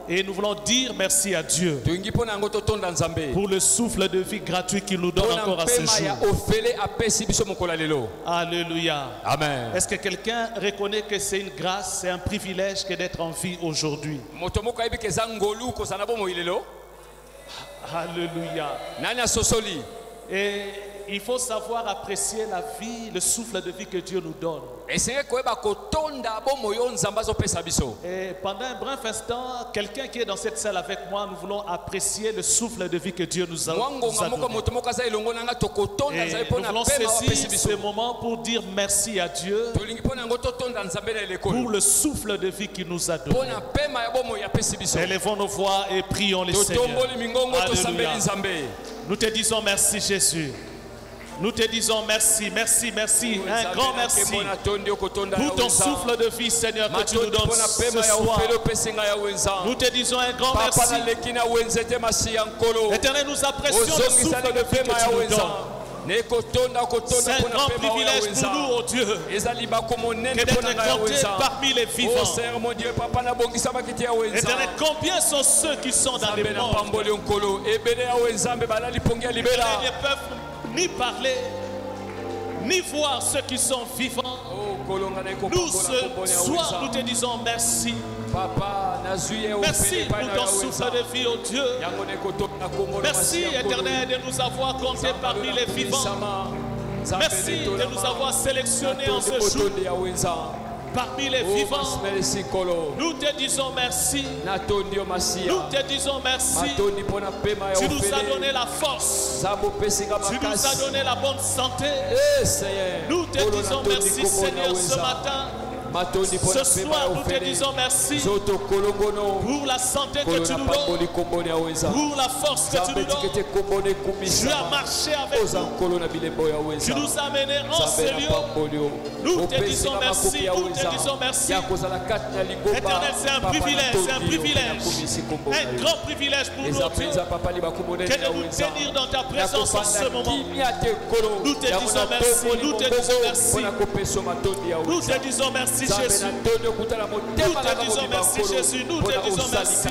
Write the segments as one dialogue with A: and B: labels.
A: Et nous voulons dire merci à Dieu pour le souffle de vie gratuit qu'il nous donne encore à ce jour. Alléluia.
B: Amen.
A: Est-ce que quelqu'un reconnaît que c'est une grâce, c'est un privilège que d'être en vie aujourd'hui? Alléluia. Et il faut savoir apprécier la vie, le souffle de vie que Dieu nous donne. Et pendant un bref instant, quelqu'un qui est dans cette salle avec moi, nous voulons apprécier le souffle de vie que Dieu nous a donné. Et nous voulons saisir ce moment pour dire merci à Dieu pour le souffle de vie qu'il nous a donné. Élevons nos voix et prions le Seigneur. Alléluia. Nous te disons merci Jésus. Nous te disons merci, merci, merci, un grand merci pour ton souffle de vie, Seigneur, que tu nous donnes ce soir. Nous te disons un grand merci. Éternel, nous apprécions le souffle de vie que tu nous donnes. C'est un grand privilège pour nous, oh Dieu, que d'être compté parmi les vivants. Éternel, combien sont ceux qui sont dans les morts? Ils ne peuvent ni parler, ni voir ceux qui sont vivants. Nous, ce soir, nous te disons merci. Merci pour ton souffle de vie, oh Dieu. Merci, Éternel, de nous avoir comptés parmi les vivants. Merci de nous avoir sélectionnés en ce jour parmi les vivants. Nous te disons merci. Nous te disons merci. Tu nous as donné la force. Tu nous as donné la bonne santé. Nous te disons merci, Seigneur, ce matin. Ce soir, nous te disons merci pour la santé que tu nous donnes, pour la force que tu nous donnes. Tu as marché avec nous. Tu nous as menés en ce lieu. Nous te disons merci. Nous te disons merci. Éternel, c'est un privilège, c'est un privilège. Un grand privilège pour nous, Dieu, que de nous tenir dans ta présence en ce moment. Nous te disons merci. Nous te disons merci. Nous te disons merci. Jésus. Nous te disons merci Jésus, nous te disons merci.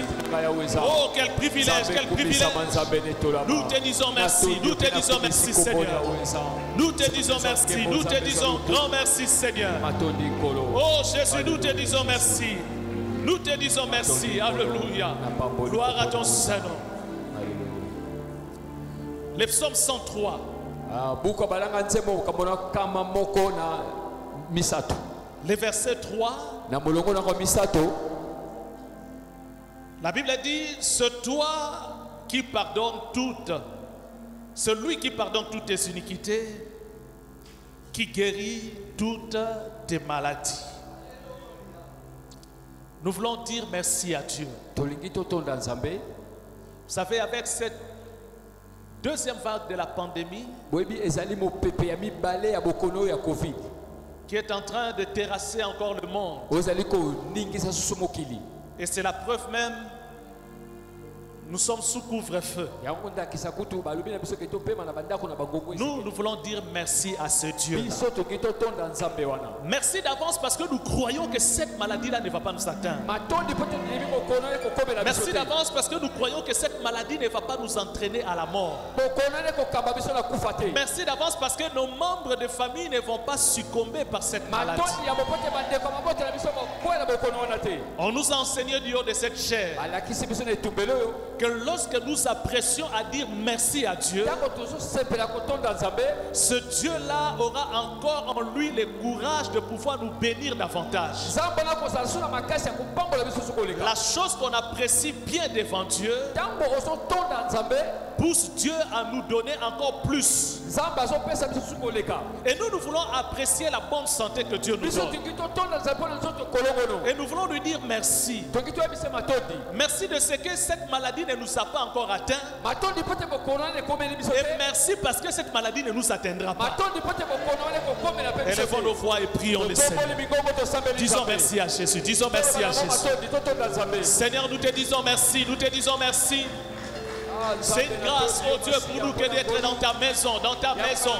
A: Oh quel privilège, quel privilège. Nous te disons merci, nous te disons merci Seigneur. Nous te disons merci, nous te disons grand merci Seigneur. Oh Jésus, nous te disons merci. Nous te disons merci, alléluia. Gloire à ton Saint-Nom. Le psaume 103. Le verset 3, la Bible dit, c'est toi qui pardonnes celui qui pardonne toutes tes iniquités, qui guérit toutes tes maladies. Nous voulons dire merci à Dieu. Vous savez, avec cette deuxième vague de la pandémie, qui est en train de terrasser encore le monde. Et c'est la preuve même, nous sommes sous couvre-feu. Nous voulons dire merci à ce Dieu. Merci d'avance parce que nous croyons que cette maladie-là ne va pas nous atteindre. Merci d'avance parce que nous croyons que cette maladie ne va pas nous entraîner à la mort. Merci d'avance parce que nos membres de famille ne vont pas succomber par cette maladie. On nous a enseigné du haut de cette chair que lorsque nous apprécions à dire merci à Dieu, ce Dieu-là aura encore en lui le courage de pouvoir nous bénir davantage. La chose qu'on apprécie bien devant Dieu pousse Dieu à nous donner encore plus. Et nous voulons apprécier la bonne santé que Dieu nous donne. Et nous voulons lui dire merci. Merci de ce que cette maladie ne nous a pas encore atteint. Et merci parce que cette maladie ne nous atteindra pas. Élevons nos voix et prions le Seigneur. Disons merci à Jésus. Disons merci à Jésus. Seigneur, nous te disons merci. Nous te disons merci. C'est une grâce, oh Dieu, pour nous que d'être dans ta maison, dans ta maison.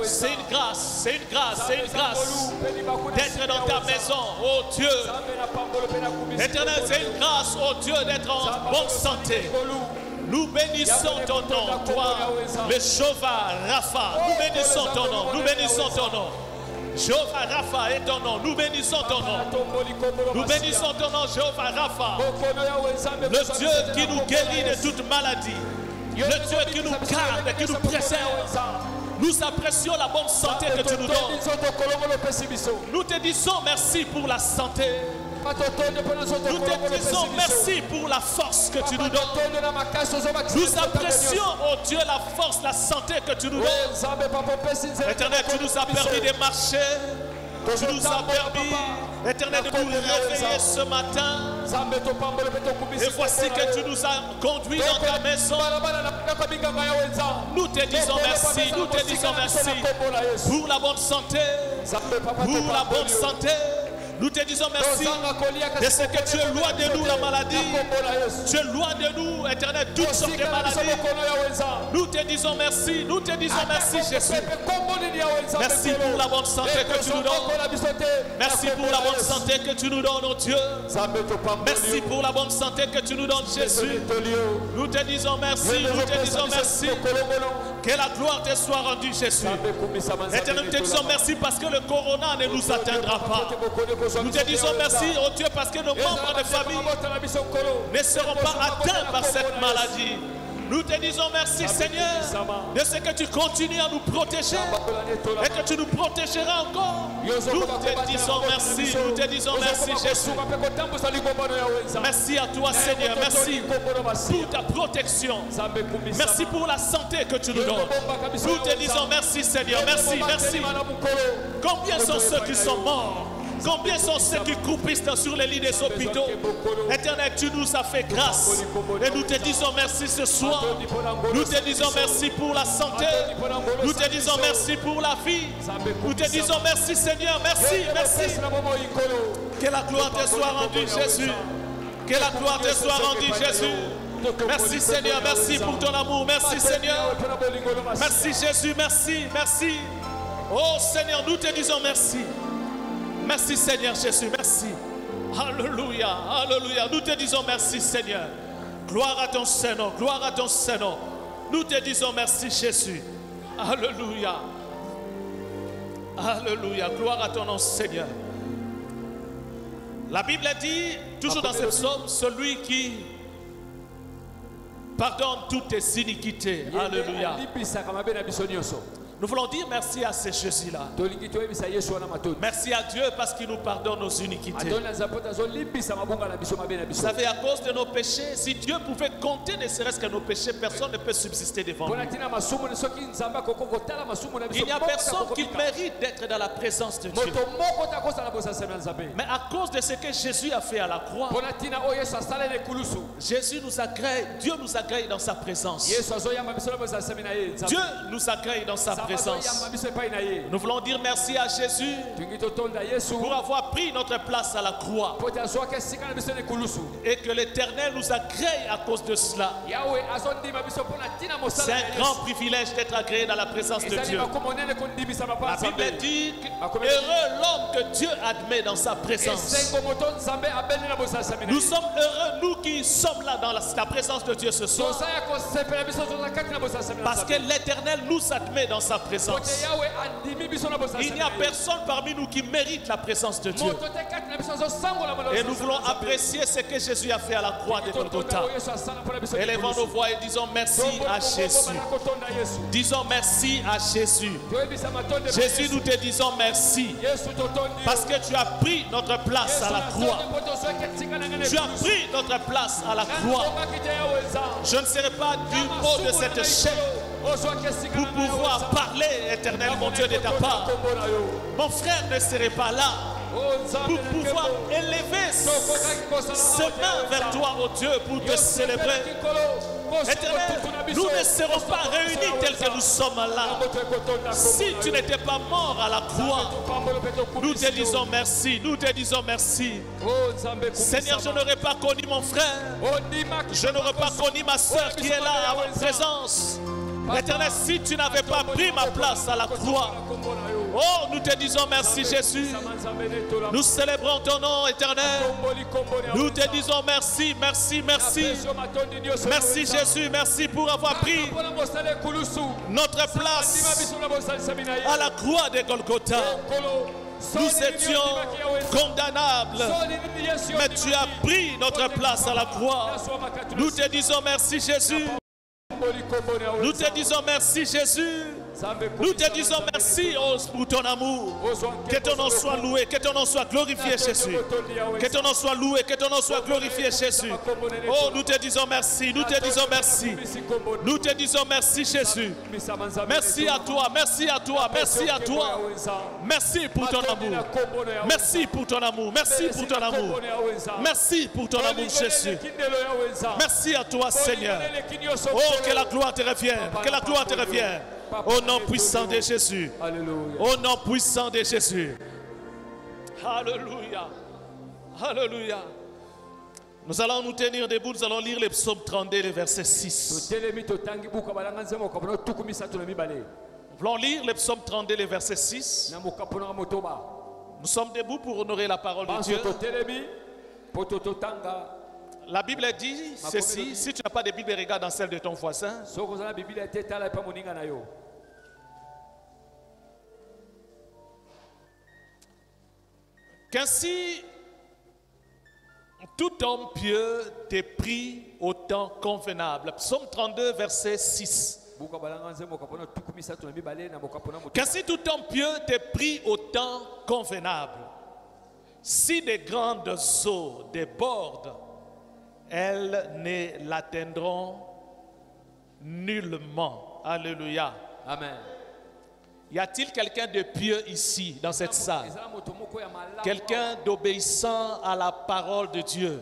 A: C'est une grâce, c'est une grâce, c'est une grâce d'être dans ta maison, oh Dieu. Éternel, c'est une grâce, oh Dieu, d'être en bonne santé. Nous bénissons ton nom, toi, le Jéhovah Rapha. Nous bénissons ton nom, nous bénissons ton nom. Jéhovah Rapha est ton nom, nous bénissons ton nom. Nous bénissons ton nom, Jéhovah Rapha. Le Dieu qui nous guérit de toute maladie. Le Dieu qui nous garde, qui nous préserve. Nous apprécions la bonne santé que tu nous donnes. Nous te disons merci pour la santé. Nous te disons merci pour la force que tu nous donnes. Nous apprécions, oh Dieu, la force, la santé que tu nous donnes. Éternel, tu nous as permis de marcher. Tu nous as permis, Éternel, de nous réveiller ce matin. Et voici que tu nous as conduits dans ta maison. Nous te disons merci, nous te disons merci pour la bonne santé, pour la bonne santé. Nous te disons merci de ce que tu es loin de nous la maladie. Tu es loin de nous, Éternel, toutes sortes de maladies. Nous te disons merci, nous te disons merci Jésus. Merci pour la bonne santé que tu nous donnes. Merci pour la bonne santé que tu nous donnes, oh Dieu. Merci pour la bonne santé que tu nous donnes, Jésus. Nous te disons merci, nous te disons merci. Que la gloire te soit rendue, Jésus. Éternel, nous te disons merci parce que le corona ne nous atteindra pas. Nous te disons merci, oh Dieu, parce que nos membres de famille ne seront pas atteints par cette maladie. Nous te disons merci, Seigneur, de ce que tu continues à nous protéger et que tu nous protégeras encore. Nous te disons merci, nous te disons merci, Jésus. Merci à toi, Seigneur. Merci pour ta protection. Merci pour la santé que tu nous donnes. Nous te disons merci, Seigneur. Merci, merci. Combien sont ceux qui sont morts? Combien sont ceux qui croupissent sur les lits des hôpitaux? Éternel, tu nous as fait grâce. Et nous te disons merci ce soir. Nous te disons merci pour la santé. Nous te disons merci pour la vie. Nous te disons merci Seigneur. Merci, merci. Que la gloire te soit rendue Jésus. Que la gloire te soit rendue Jésus. Merci Seigneur. Merci pour ton amour. Merci Seigneur. Merci Jésus. Merci, merci. Oh Seigneur, nous te disons merci. Merci Seigneur Jésus, merci. Alléluia, alléluia. Nous te disons merci Seigneur. Gloire à ton Saint-Nom, gloire à ton Saint-Nom. Nous te disons merci Jésus. Alléluia. Alléluia, gloire à ton nom Seigneur. La Bible dit, toujours dans ce psaume, celui qui pardonne toutes tes iniquités. Alléluia. Nous voulons dire merci à ce Jésus-là. Merci à Dieu parce qu'il nous pardonne nos iniquités. Vous savez, à cause de nos péchés, si Dieu pouvait compter ne serait-ce que nos péchés, personne ne peut subsister devant nous. Il n'y a personne qui mérite d'être dans la présence de Dieu. Mais à cause de ce que Jésus a fait à la croix, Jésus nous agrée, Dieu nous agrée dans sa présence. Dieu nous agrée dans sa présence. Nous voulons dire merci à Jésus pour avoir pris notre place à la croix et que l'Éternel nous agrée à cause de cela. C'est un grand privilège d'être agréé dans la présence de Dieu. La Bible dit heureux l'homme que Dieu admet dans sa présence. Nous sommes heureux, nous qui sommes là dans la présence de Dieu ce soir, parce que l'Éternel nous admet dans sa présence. Il n'y a personne parmi nous qui mérite la présence de Dieu. Et nous voulons apprécier ce que Jésus a fait à la croix de Golgotha. Élevons nos voix et disons merci à Jésus. Disons merci à Jésus. Jésus, nous te disons merci parce que tu as pris notre place à la croix. Tu as pris notre place à la croix. Je ne serai pas du haut de cette chaîne pour pouvoir parler, Éternel, mon Dieu, de ta part. Mon frère ne serait pas là. pour pouvoir élever ses mains vers toi, oh Dieu, pour te célébrer. Éternel, nous ne serons pas réunis tels que nous sommes là. Si tu n'étais pas mort à la croix, nous te disons merci, nous te disons merci. Seigneur, je n'aurais pas connu mon frère, je n'aurais pas connu ma soeur qui est là à ma présence. Éternel, si tu n'avais pas pris ma place à la croix, oh, nous te disons merci Jésus. Nous célébrons ton nom éternel. Nous te disons merci, merci, merci. Merci Jésus, merci pour avoir pris notre place à la croix de Golgotha. Nous étions condamnables, mais tu as pris notre place à la croix. Nous te disons merci Jésus. Nous te disons merci Jésus. Nous te disons merci pour ton amour. Que ton nom soit loué, que ton nom soit glorifié Jésus. Que ton nom soit loué, que ton nom soit glorifié Jésus. Oh, nous te disons merci, nous te disons merci. Nous te disons merci Jésus. Merci à toi, merci à toi, merci à toi. Merci pour ton amour. Merci pour ton amour, merci pour ton amour. Merci pour ton amour Jésus. Merci à toi Seigneur. Oh, que la gloire te revienne, que la gloire te revienne. Au nom puissant de Jésus. Alléluia. Au nom puissant de Jésus. Alléluia. Alléluia. Nous allons nous tenir debout. Nous allons lire le psaume 32, le verset 6. Nous voulons lire le psaume 32, le verset 6. Nous sommes debout pour honorer la parole de Dieu. La Bible dit ceci, si tu n'as pas de Bible, regarde dans celle de ton voisin. Qu'ainsi tout homme pieux t'est pris au temps convenable. Psaume 32, verset 6. Qu'ainsi tout homme pieux t'est pris au temps convenable. Si des grandes eaux débordent, elles ne l'atteindront nullement. Alléluia. Amen. Y a-t-il quelqu'un de pieux ici, dans cette salle? Quelqu'un d'obéissant à la parole de Dieu?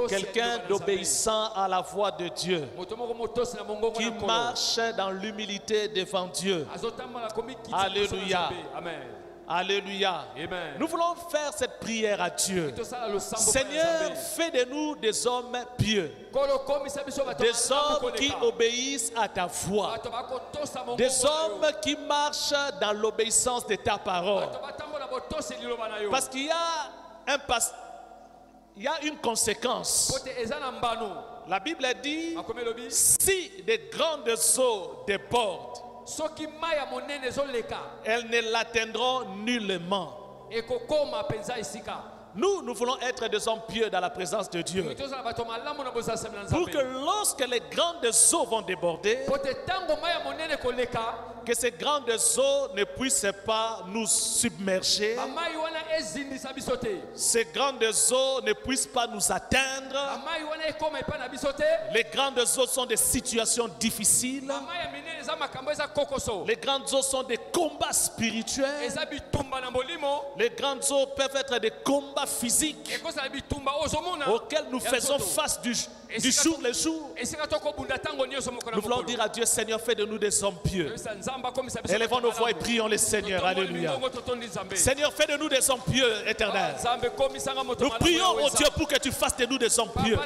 A: Quelqu'un d'obéissant à la voix de Dieu? Qui marche dans l'humilité devant Dieu? Alléluia. Amen. Alléluia. Amen. Nous voulons faire cette prière à Dieu. Seigneur, fais de nous des hommes pieux. Des hommes qui obéissent à ta voix. Des hommes qui marchent dans l'obéissance de ta parole. Parce qu'il y a une conséquence. La Bible dit, si des grandes eaux débordent, elles ne l'atteindront nullement. Nous voulons être des hommes pieux dans la présence de Dieu. Pour que lorsque les grandes eaux vont déborder, que ces grandes eaux ne puissent pas nous submerger. Ces grandes eaux ne puissent pas nous atteindre. Les grandes eaux sont des situations difficiles. Les grandes eaux sont des combats spirituels. Les grandes eaux peuvent être des combats physiques auxquels nous faisons face du jour le jour. Nous voulons dire à Dieu, Seigneur, fais de nous des hommes pieux. Élevons nos voix et prions le Seigneur. Alléluia. Seigneur, fais de nous des hommes pieux, éternels. Nous prions au Dieu pour que tu fasses de nous des hommes pieux.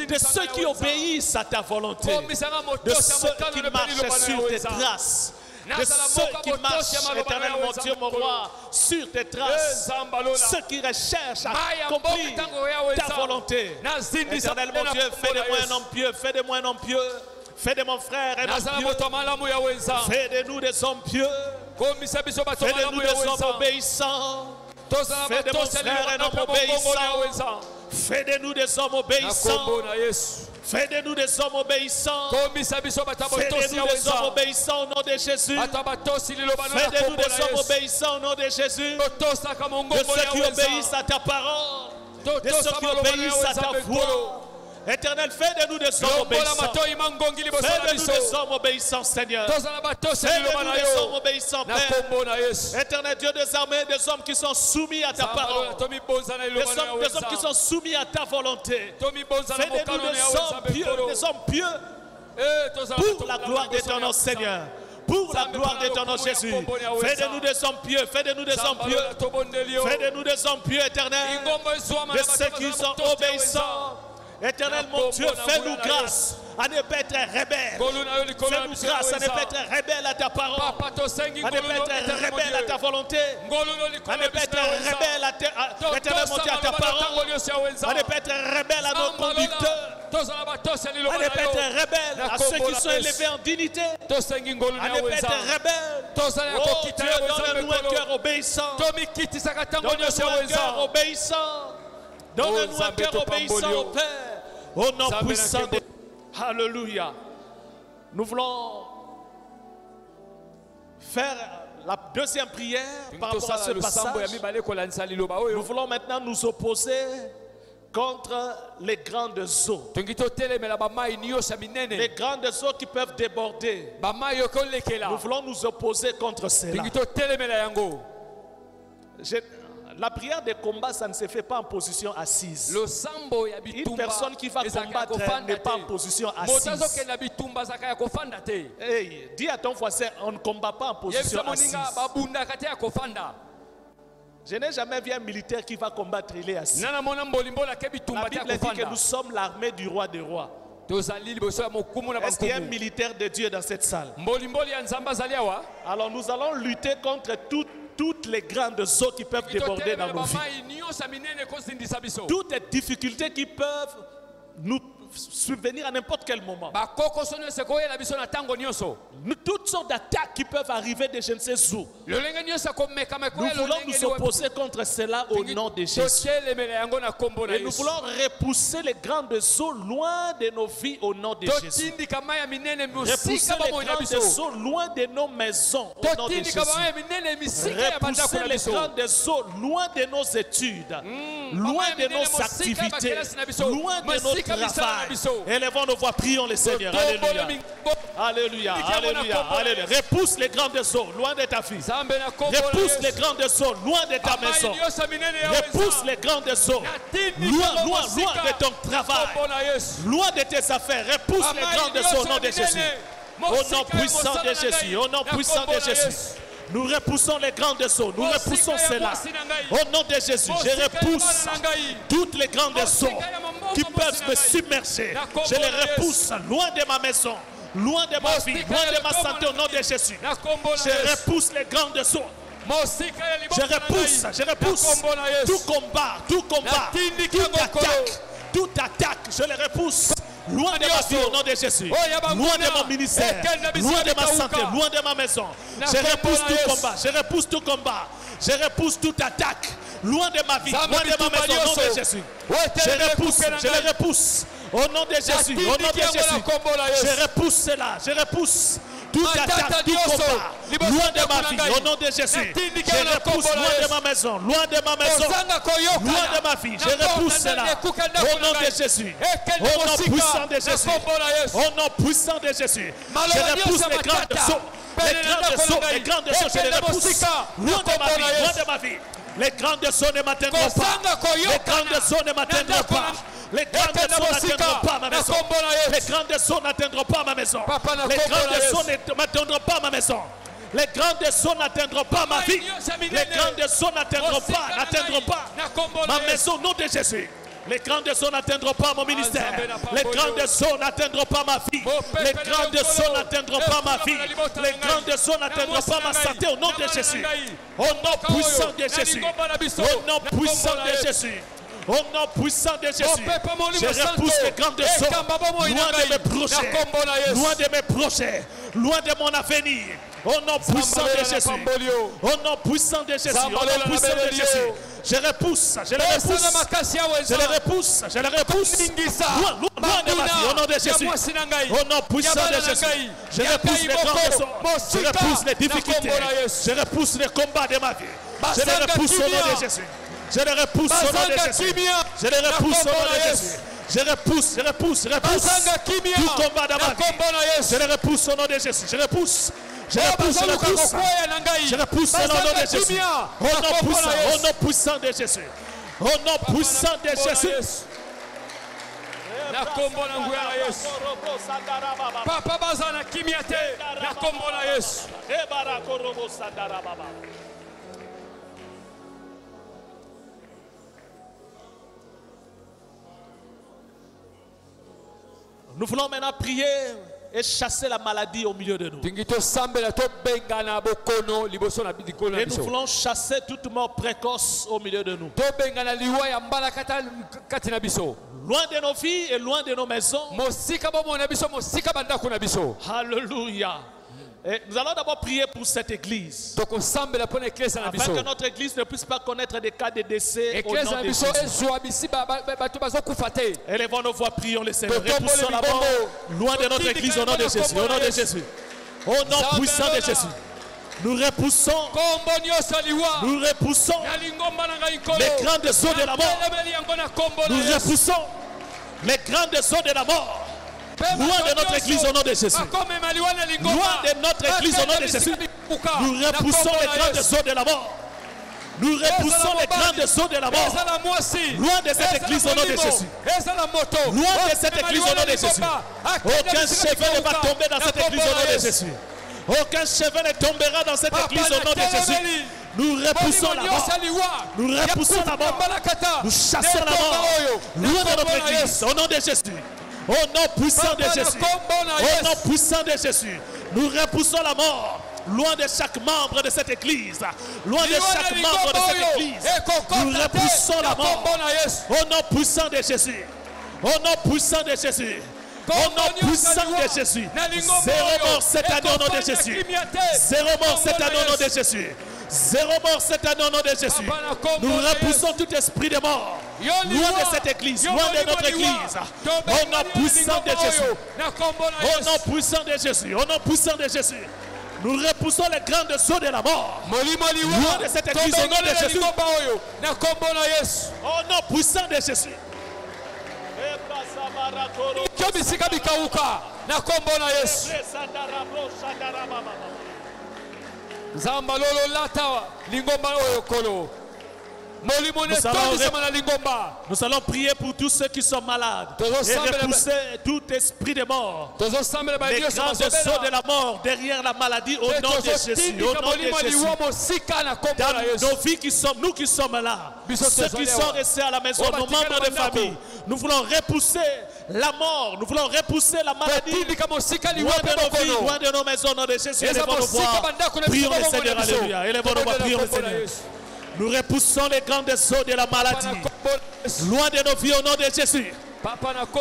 A: De ceux qui obéissent à ta volonté. De ceux qui marchent sur tes traces. De ceux qui marchent, éternel mon Dieu, mon roi, sur tes traces. Ceux qui recherchent à accomplir ta volonté. Éternel mon Dieu, fais de moi un homme pieux, fais de moi un homme pieux. Fais de mon frère un homme pieux. Fais de nous des hommes pieux. Fais de nous des hommes obéissants. Fais de mon frère un homme obéissant. Fais de nous des hommes obéissants. Fais de nous des hommes obéissants. Fais de nous des hommes obéissants au nom de Jésus. Fais de nous des hommes obéissants au nom de Jésus. De ceux qui obéissent à ta parole. De ceux qui obéissent à ta voix. Éternel, fais de nous des hommes obéissants. Fais de nous des hommes obéissants, Seigneur. Fais de nous des hommes obéissants, Père. Éternel Dieu des armées, des hommes qui sont soumis à ta parole. Des hommes qui sont soumis à ta volonté. Fais de nous des hommes pieux pour la gloire de ton nom, Seigneur. Pour la gloire de ton nom, Jésus. Fais de nous des hommes pieux. Fais de nous des hommes pieux. Fais de nous des hommes pieux, Éternel. De ceux qui sont obéissants. Éternel, mon Dieu, fais-nous grâce à ne pas être rebelles. Fais-nous grâce à ne pas être rebelles à ta parole. À ne pas être rebelles à ta volonté. À ne pas être rebelles à ta parole. À ne pas être rebelles à nos conducteurs. À ne pas être rebelles à ceux qui sont élevés en dignité. À ne pas être rebelles. Oh Dieu, donne-nous un cœur obéissant. Donne-nous un cœur obéissant. Donne-nous un cœur obéissant au Père. Au nom puissant de... Alléluia. Nous voulons faire la deuxième prière par rapport à ce passage. Nous voulons maintenant nous opposer contre les grandes eaux. Les grandes eaux qui peuvent déborder. Nous voulons nous opposer contre cela. La prière de combat, ça ne se fait pas en position assise. Une personne qui va combattre n'est pas en position assise. Hey, dis à ton voisin, on ne combat pas en position assise. Je n'ai jamais vu un militaire qui va combattre, il est assis. La Bible dit que nous sommes l'armée du roi des rois. Est-ce qu'il y a un militaire de Dieu dans cette salle? Alors nous allons lutter contre toutes les grandes eaux qui peuvent déborder dans nos vies. Toutes les difficultés qui peuvent nous subvenir à n'importe quel moment. Toutes sortes d'attaques qui peuvent arriver de je ne sais où. Nous voulons nous opposer contre cela au nom de Jésus. Et nous voulons repousser les grandes eaux loin de nos vies au nom de Jésus. Repousser les grandes eaux loin de nos maisons au nom de Jésus. Repousser les grandes eaux loin de nos études, loin de nos activités, loin de notre travail. Élevons nos voix, prions le Seigneur. Alléluia. Alléluia. Alléluia. Alléluia. Repousse les grandes eaux loin de ta fille. Repousse les grandes eaux loin de ta maison. Repousse les grandes eaux loin de ton travail, loin de tes affaires. Repousse les grandes eaux au nom de Jésus. Au nom puissant de Jésus. Au nom puissant de Jésus. Nous repoussons les grandes eaux. Nous repoussons cela. Au nom de Jésus, je repousse toutes les grandes eaux qui peuvent me submerger. Je les repousse loin de ma maison, loin de ma vie, loin de ma santé au nom de Jésus. Je repousse les grandes eaux. Je repousse tout combat, toute attaque, je les repousse. Loin de ma vie au nom de Jésus. Loin de mon ministère. Loin de ma santé. Loin de ma maison. Je repousse tout combat. Je repousse tout combat. Je repousse toute attaque. Loin de ma vie. Loin de ma maison au nom de Jésus. Je repousse. Je les repousse. Au nom de Jésus. Au nom de Jésus. Je repousse cela. Je repousse toute attaque, tout combat, loin de ma vie, au nom de Jésus. Je repousse loin de ma maison, loin de ma maison, loin de ma vie. Je repousse cela, au nom de Jésus. Au nom puissant de Jésus. Au nom puissant de Jésus. Je repousse les grandes eaux. Les grandes eaux, je les repousse loin de ma vie, loin de ma vie. Les grandes eaux ne m'atteindront pas. Les grandes eaux ne m'atteindront pas. Les grandes eaux n'atteindront pas ma maison. Les grandes eaux n'atteindront pas ma maison. Les grandes eaux n'atteindront pas ma maison. Les grandes eaux n'atteindront pas ma vie. Les grandes eaux n'atteindront pas ma maison au nom de Jésus. Les grandes eaux n'atteindront pas mon ministère. Les grandes eaux n'atteindront pas ma vie. Les grandes eaux n'atteindront pas ma vie. Les grandes eaux n'atteindront pas ma santé au nom de Jésus. Au nom puissant de Jésus. Au nom puissant de Jésus. Au nom puissant de Jésus, je repousse les grandes eaux, loin de mes projets, loin de mes projets, loin de mon avenir. Au nom puissant de Jésus, au nom puissant de Jésus, au nom puissant de Jésus, je repousse, je les repousse, je les repousse, loin de ma vie, au nom de Jésus, au nom puissant de Jésus, je repousse les grandes eaux, je repousse les difficultés, je repousse les combats de ma vie, je les repousse au nom de Jésus. Je les repousse au nom de Jésus. Je les repousse au nom de Jésus. Je repousse tout combat dans ma vie. Je le repousse au nom de Jésus. Je repousse au nom de Jésus. Au nom puissant de Jésus. Au nom puissant de Jésus.
B: Na kombo na nguya na Yesu. Papa baza na kimia te na kombo na Yesu.
A: Nous voulons maintenant prier et chasser la maladie au milieu de nous. Et nous voulons chasser toute mort précoce au milieu de nous. Loin de nos vies et loin de nos maisons. Alléluia. Et nous allons d'abord prier pour cette église. Afin que notre église ne puisse pas connaître des cas de décès au nom de Jésus. Élevons nos voix, prions le Seigneur. Repoussons la mort loin de notre église au nom de Jésus. Au nom de Jésus. Au nom puissant de Jésus. Nous repoussons les grandes eaux de la mort. Nous repoussons les grandes eaux de la mort. Loin de notre église au nom de Jésus. Loin de notre église au nom de Jésus. Nous repoussons les grandes eaux de la mort. Nous repoussons les grandes eaux de la mort. Loin de cette église au nom de Jésus. Loin de cette église au nom de Jésus. Aucun cheveu ne va tomber dans cette église au nom de Jésus. Aucun cheveu ne tombera dans cette église au nom de Jésus. Nous repoussons la mort. Nous repoussons la mort. Nous chassons la mort. Loin de notre église au nom de Jésus. Au nom puissant de Jésus. Au nom puissant de Jésus. Nous repoussons la mort. Loin de chaque membre de cette église. Loin de chaque membre de cette église. Nous repoussons la mort. Au nom puissant de Jésus. Au nom puissant de Jésus. Au nom puissant de Jésus. Zéro mort cette année au nom de Jésus. Zéro mort cette année au nom de Jésus. Zéro mort cette année au nom de Jésus. Nous repoussons tout esprit de mort. Loin de cette église. Loin de notre église. Au nom puissant de Jésus. Au nom puissant de Jésus. Au nom puissant de Jésus. Nous repoussons les grandes eaux de la mort. Loin de cette église au nom de Jésus. Au nom puissant de Jésus. Nous allons prier pour tous ceux qui sont malades et repousser tout esprit de mort, les grands eaux de la mort derrière la maladie au nom de Jésus. Au nom de Jésus. Dans nos vies qui sommes, nous qui sommes là, ceux qui sont restés à la maison, nos membres de famille, nous voulons repousser la mort, nous voulons repousser la maladie loin de nos vies, loin de nos maisons, au nom de Jésus. Élevons nos voix, prions le Seigneur, alléluia. Élevons nos voix, prions le Seigneur. Nous repoussons les grandes eaux de la maladie. Loin de nos vies au nom de Jésus.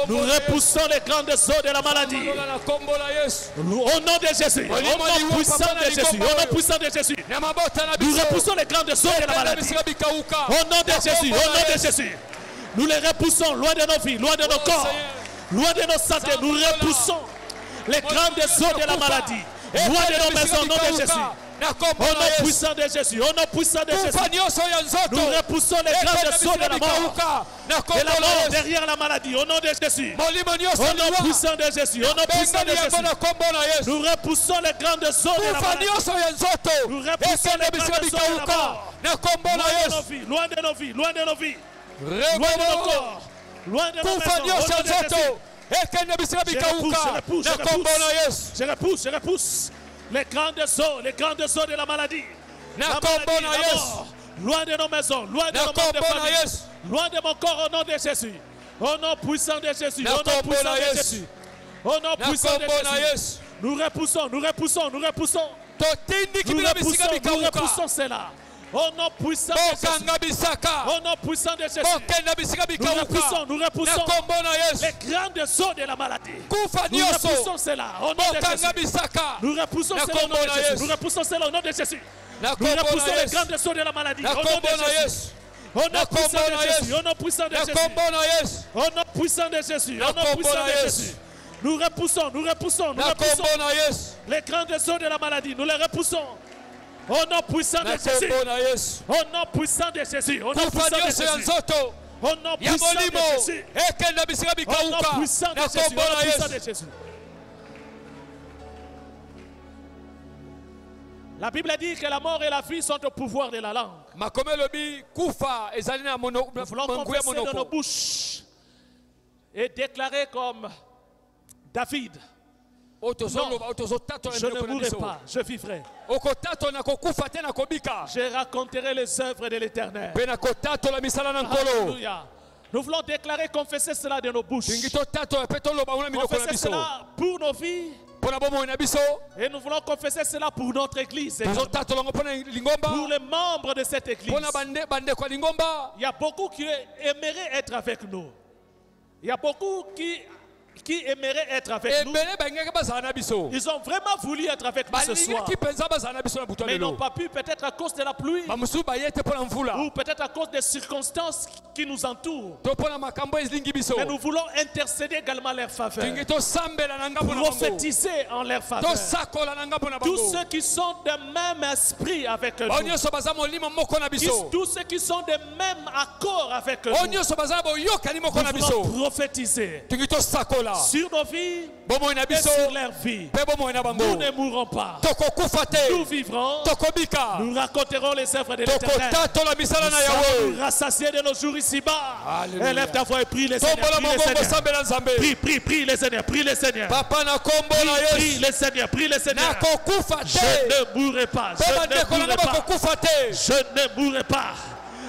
A: Nous repoussons les grandes eaux de la maladie. Au nom de Jésus. Au nom puissant de Jésus. Au nom puissant de Jésus. Nous repoussons les grandes eaux de la maladie. Au nom de Jésus. Au nom de Jésus. Nous les repoussons loin de nos vies, loin de nos corps, loin de nos santé. Nous repoussons les grandes eaux de la maladie. Loin de nos maisons au nom de Jésus. Au nom puissant de Jésus, au nom puissant de Jésus, nous repoussons les grandes eaux de la mort, et la mort derrière la maladie, au nom de Jésus, au nom puissant de Jésus, au nom puissant de Jésus, nous repoussons les grandes eaux de la maladie, nous repoussons les grandes eaux de la mort, loin de nos vies, loin de nos vies, loin de nos corps, loin de nos maisons, au nom de Jésus. Je repousse. Les grandes eaux de la maladie. La maladie, la mort. Loin de nos maisons, loin de nos membres de famille, loin de mon corps au nom de Jésus. Au nom puissant de Jésus. Au nom puissant de Jésus. Au nom puissant de Jésus. Nous repoussons. Nous repoussons cela. Au nom puissant de Jésus. Au nom puissant de Jésus. Nous repoussons les grandes eaux de la maladie. Nous repoussons cela au nom de Jésus. Nous repoussons cela au nom de Jésus. Nous repoussons cela au nom de Jésus. Nous repoussons les grandes eaux de la maladie. Au nom de Jésus. Au nom puissant de Jésus. Au nom puissant de Jésus. Au nom puissant de Jésus. Au nom puissant de Jésus. Nous repoussons les grandes eaux de la maladie. Nous les repoussons. Au nom puissant de Jésus. Au nom puissant de Jésus. Au nom puissant de Jésus. Au nom puissant de Jésus. Au nom puissant de Jésus. Au nom puissant de Jésus. La Bible dit que la mort et la vie sont au pouvoir de la langue. Nous voulons confesser dans nos bouches et déclarer comme David: non, je ne mourrai pas, je vivrai. Je raconterai les œuvres de l'Éternel. Alléluia. Nous voulons déclarer, confesser cela de nos bouches. Confesser cela pour nos vies. Et nous voulons confesser cela pour notre église. Pour les membres de cette église. Il y a beaucoup qui aimeraient être avec nous. Il y a beaucoup qui aimeraient être avec nous. Ils ont vraiment voulu être avec nous ce soir. Mais ils n'ont pas pu, peut-être à cause de la pluie. Ou peut-être à cause des circonstances qui nous entourent. Mais nous voulons intercéder également en leur faveur. Prophétiser en leur faveur. Tous ceux qui sont de même esprit avec nous. Tous ceux qui sont de même accord avec nous. Nous voulons prophétiser sur nos vies et sur leur vie. Nous ne mourrons pas. Nous vivrons. Nous raconterons les œuvres de l'Éternel. Nous allons nous rassasier de nos jours ici-bas. Élève ta voix et prie les Seigneurs. Prie les Seigneurs. Prie les Seigneurs. Prie les Seigneurs. Prie les Seigneurs. Je ne mourrai pas. Je ne mourrai pas. Je ne mourrai pas.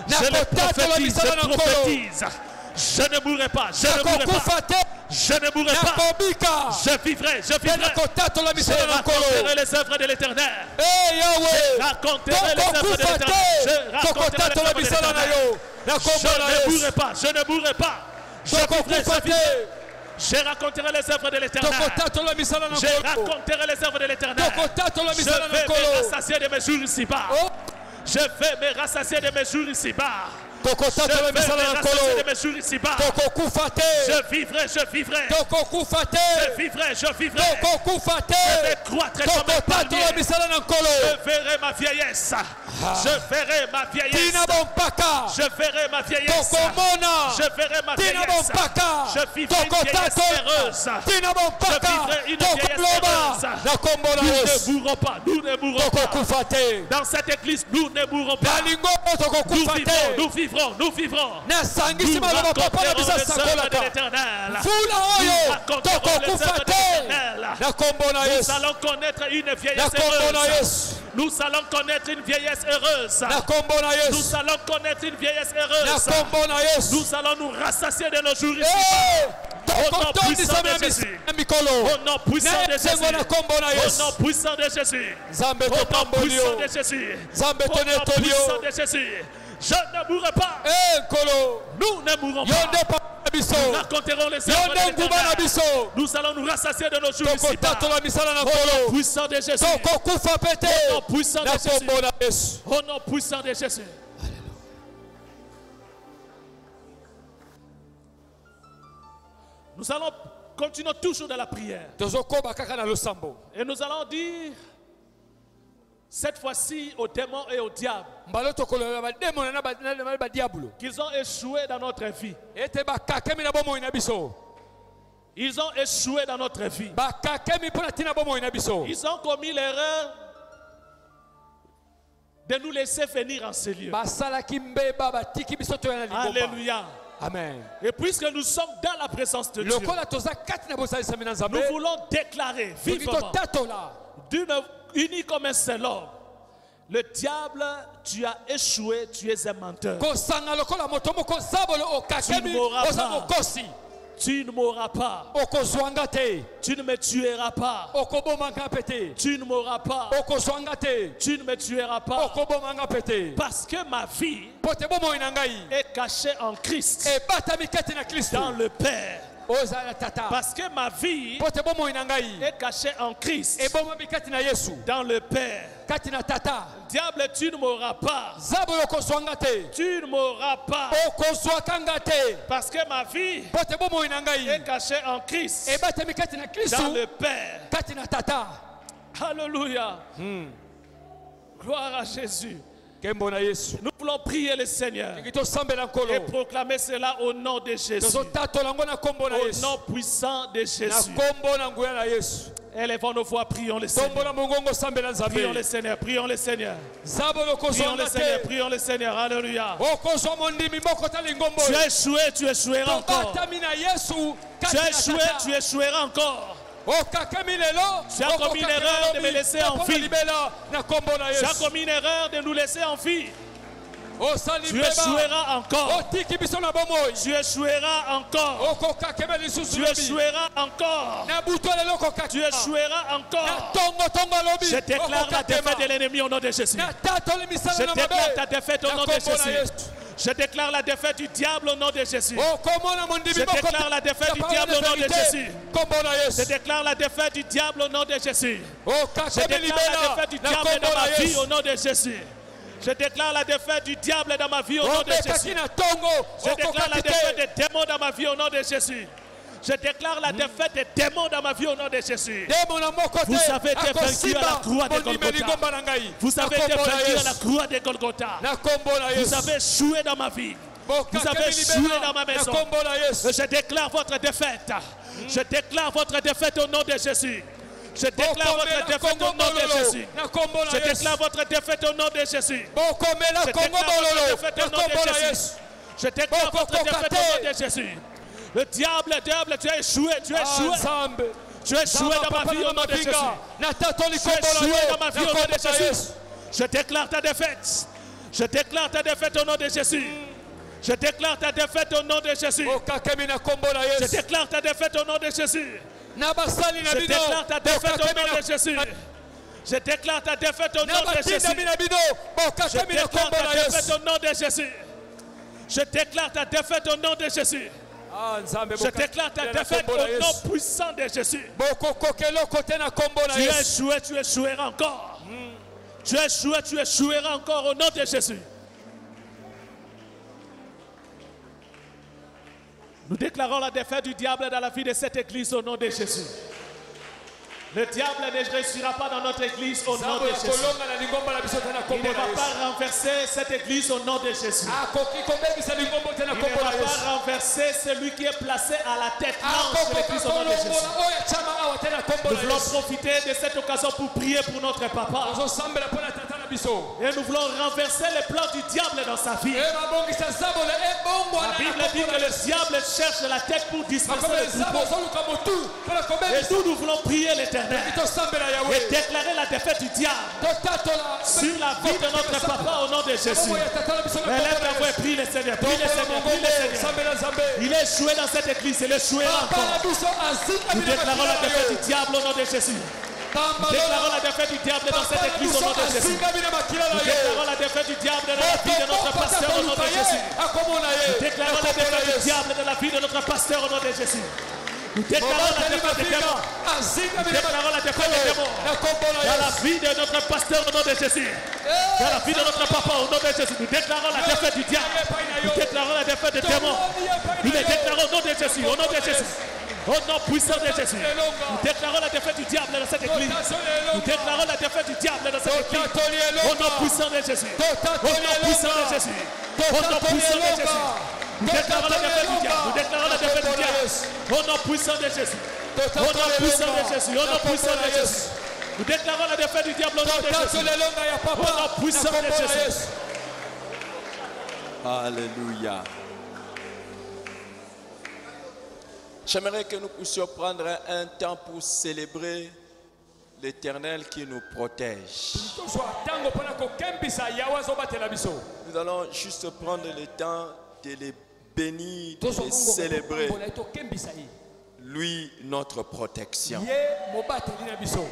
A: Je le prophétise. Je prophétise. Je ne mourrai pas, je ne mourrai pas, je ne mourrai pas, je vivrai, je vivrai, je raconterai les œuvres de l'Éternel, je raconterai les œuvres de l'Éternel, je raconterai les œuvres de l'Éternel, je ne mourrai pas, je ne mourrai pas, je vivrai, je vivrai, je raconterai les œuvres de l'Éternel, je raconterai les œuvres de l'Éternel, je vais me rassasier de mes jours ici-bas, je vais me rassasier de mes jours ici-bas. Je vais de mes jours ici-bas. Je vivrai, je vivrai. Je vivrai, je vivrai. Je vais croître comme un palmier. Je verrai ma vieillesse. Je verrai ma vieillesse. Je verrai ma vieillesse. Je verrai ma vieillesse. Je vivrai une vieillesse heureuse. Je vivrai une vieillesse heureuse. Nous ne mourrons pas. Nous ne mourrons pas. Dans cette église, nous ne mourrons pas. Nous vivrons. Nous vivrons. Nous vivrons. Nous raconterons les œuvres de l'Éternel. Nous raconterons les œuvres de l'Éternel. Nous allons connaître une vieillesse heureuse. Nous allons connaître une vieillesse heureuse. Nous allons connaître une vieillesse heureuse. Nous allons nous rassasier de nos jours ici. Au nom puissant de Jésus. Au nom puissant de Jésus. Au nom puissant de Jésus. Au nom puissant de Jésus. Au nom puissant de Jésus. Je ne mourrai pas. Nous ne mourrons pas. Nous raconterons les œuvres de l'Éternel. Nous allons nous rassasier de nos jours ici-bas. Au nom puissant de Jésus. Au nom puissant de Jésus. Au nom puissant de Jésus. Nous allons continuer toujours dans la prière. Et nous allons dire cette fois-ci aux démons et au diable qu'ils ont échoué dans notre vie. Ils ont échoué dans notre vie. Ils ont commis l'erreur de nous laisser venir en ce lieu. Alléluia.
B: Amen.
A: Et puisque nous sommes dans la présence de Dieu, nous voulons déclarer vivement d'une unique comme un seul homme: le diable, tu as échoué, tu es un menteur. Tu ne mourras pas. Tu ne me tueras pas. Tu ne mourras pas. Tu ne me tueras pas. Parce que ma vie est cachée en Christ, dans le Père. Parce que ma vie est cachée en Christ, dans le Père. Diable, tu ne mourras pas. Tu ne mourras pas. Parce que ma vie est cachée en Christ, dans le Père. Alléluia. Gloire à Jésus. Nous voulons prier le Seigneur et proclamer cela au nom de Jésus. Au nom puissant de Jésus. Élevons nos voix, prions le Seigneur. Prions le Seigneur, prions le Seigneur. Prions le Seigneur, prions le Seigneur. Alléluia. Tu as échoué, tu échoueras encore. Tu as échoué, tu échoueras encore. Tu as commis l'erreur de me laisser en vie. Tu as commis l'erreur de nous laisser en vie. Tu échoueras encore. Tu échoueras encore. Tu échoueras encore. Tu échoueras encore. Je déclare la défaite de l'ennemi au nom de Jésus. Je déclare ta défaite au nom de Jésus. Je déclare la défaite du diable au nom de Jésus. Je déclare la défaite du diable au nom de Jésus. Je déclare la défaite du diable au nom de Jésus. Je déclare la défaite du diable dans ma vie au nom de Jésus. Je déclare la défaite du diable dans ma vie au nom de Jésus. Je déclare la défaite des démons dans ma vie au nom de Jésus. Je déclare la défaite des démons dans ma vie au nom de Jésus. Vous avez été vaincu à la croix de Golgotha. Vous avez été vaincu à la croix de Golgotha. Vous avez échoué dans ma vie. Vous avez échoué dans ma maison. Je déclare votre défaite. Je déclare votre défaite au nom de Jésus. Je déclare votre défaite au nom de Jésus. Je déclare votre défaite au nom de Jésus. Je déclare votre défaite au nom de Jésus. Je déclare votre défaite au nom de Jésus. Le diable, tu as échoué, tu as échoué. Tu as échoué dans ma vie au nom de Jésus. Tu as échoué dans ma vie au nom de Jésus. Je déclare ta défaite. Je déclare ta défaite au nom de Jésus. Je déclare ta défaite au nom de Jésus. Je déclare ta défaite au nom de Jésus. Je déclare ta défaite au nom de Jésus. Je déclare ta défaite au nom de Jésus. Je déclare ta défaite au nom de Jésus. Je déclare ta défaite au nom de Jésus. Je déclare ta défaite au nom puissant de Jésus. Tu as échoué, tu échoueras encore. Tu as échoué, tu échoueras encore au nom de Jésus. Nous déclarons la défaite du diable dans la vie de cette église au nom de Jésus. Le diable ne réussira pas dans notre église au nom de Jésus. Il ne va pas renverser cette église au nom de Jésus. Il ne va pas renverser celui qui est placé à la tête de l'église au nom de Jésus. Nous voulons profiter de cette occasion pour prier pour notre papa. Et nous voulons renverser les plans du diable dans sa vie. La Bible dit que le diable cherche la tête pour disperser le troupeau. Et nous voulons prier l'Éternel et déclarer la défaite du diable sur la vie de notre papa au nom de Jésus. Élève la voix et prie le Seigneur. Prie le Seigneur. Prie le Seigneur. Il est échoué dans cette église. Il est échoué encore. Nous déclarons la défaite du diable au nom de Jésus. Nous déclarons la défaite du diable dans cette église au nom de Jésus. Nous déclarons la défaite du diable dans la vie de notre pasteur au nom de Jésus. Nous déclarons la défaite du diable dans la vie de notre pasteur au nom de Jésus. Nous déclarons la défaite des démons. Nous déclarons la défaite des démons dans la vie de notre pasteur au nom de Jésus. Dans la vie de notre papa au nom de Jésus. Nous déclarons la défaite du diable. Nous déclarons la défaite des démons. Nous les déclarons au nom de Jésus. Au nom de Jésus. Au nom puissant de Jésus. Nous déclarons la défaite du diable dans cette église. Nous déclarons la défaite du diable dans cette église. Au nom puissant de Jésus. Au nom puissant de Jésus. Au nom puissant de Jésus. Nous déclarons la défaite du diable. Nous déclarons la défaite du diable. Au nom puissant de Jésus. Au nom puissant de Jésus. Au nom puissant de Jésus. Nous déclarons la défaite du diable au nom de Jésus. Au nom puissant de Jésus.
C: Alléluia. J'aimerais que nous puissions prendre un temps pour célébrer l'Éternel qui nous protège. Nous allons juste prendre le temps de les bénir, de les célébrer. Lui, notre protection.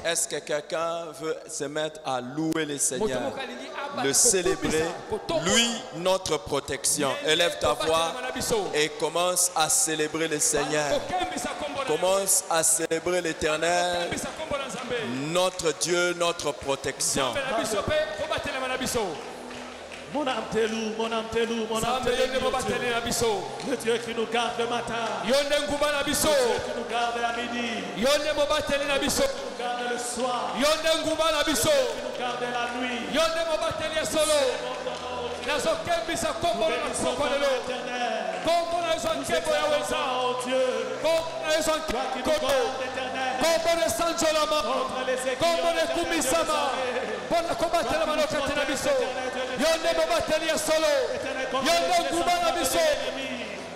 C: Est-ce que quelqu'un veut se mettre à louer le Seigneur, le célébrer? Lui, notre protection. Élève ta voix et commence à célébrer le Seigneur. Commence à célébrer l'Éternel, notre Dieu, notre protection.
A: Mon âme te loue, mon âme te loue, mon âme te loue. Le Dieu qui nous garde le matin. Le Dieu qui nous garde à midi. Le Dieu qui nous garde le soir. Le Dieu qui nous garde la nuit. Nous bénissons ton nom éternel. Nous exaltons Dieu. Toi qui nous gardes l'éternel. Contre les aiguillons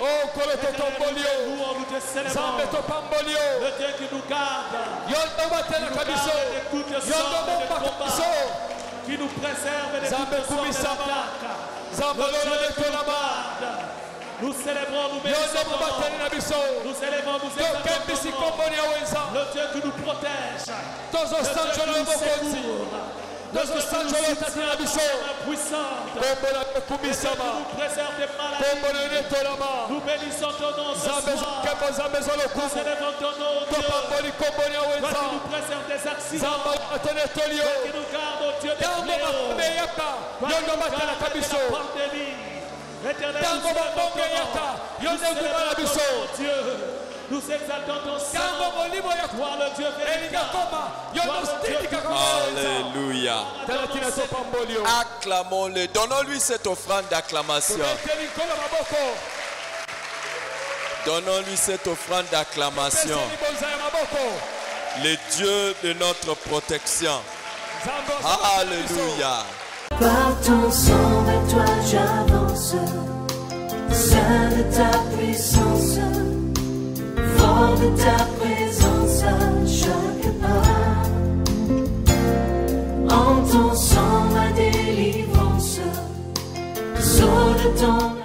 B: Oh, Kolototombolio, Zambe Topambolio,
A: le Dieu qui nous garde, qui nous préserve de toutes sortes d'attaques. Nous célébrons, nous bénissons ton nom. Nous célébrons, nous exaltons ton nom. Le Dieu qui nous protège, le Dieu qui nous secourt. Nous préserve des maladies. Nous bénissons ton nom ce soir. Nous célébrons ton nom, Dieu. Toi qui nous préserve des accidents. Toi qui nous garde au Dieu des fléaux. Toi qui nous garde de la pandémie. Éternel, nous célébrons ton nom, Dieu. Nous exaltons ton Saint. Toi le Dieu véritable.
C: Alléluia. Acclamons-le. Donnons-lui cette offrande d'acclamation. Donnons-lui cette offrande d'acclamation. Le Dieu de notre protection. Alléluia.
D: Par ton sang, vers toi j'avance. Seul de ta puissance. Fort de ta présence à chaque pas. En ton sang ma délivrance. Saut de ton